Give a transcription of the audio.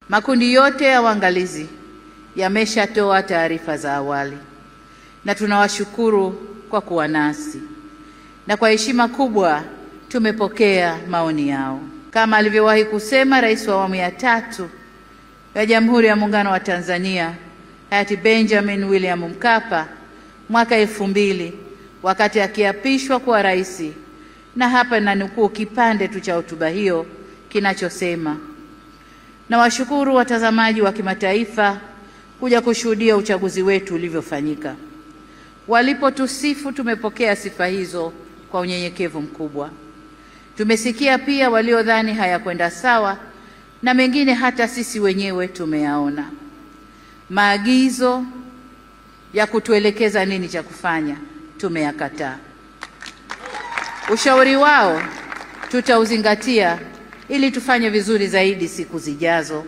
Makundi yote ya waangalizi yameshatoa taarifa za awali na tunawashukuru kwa kuwa nasi, na kwa heshima kubwa tumepokea maoni yao. Kama alivyowahi kusema Rais wa awamu ya 3 ya Jamhuri ya Muungano wa Tanzania hayati Benjamin William Mkapa mwaka 2000 wakati akiapishwa kuwa rais, na hapa nanukuu kipande tu cha hotuba hiyo kinachosema: nawashukuru watazamaji wa kimataifa kuja kushuhudia uchaguzi wetu ulivyofanyika. Walipotusifu tumepokea sifa hizo kwa unyenyekevu mkubwa. Tumesikia pia waliodhani hayakwenda sawa, na mengine hata sisi wenyewe tumeyaona. Maagizo ya kutuelekeza nini cha kufanya tumeyakataa. Ushauri wao tutauzingatia ili tufanye vizuri zaidi siku zijazo.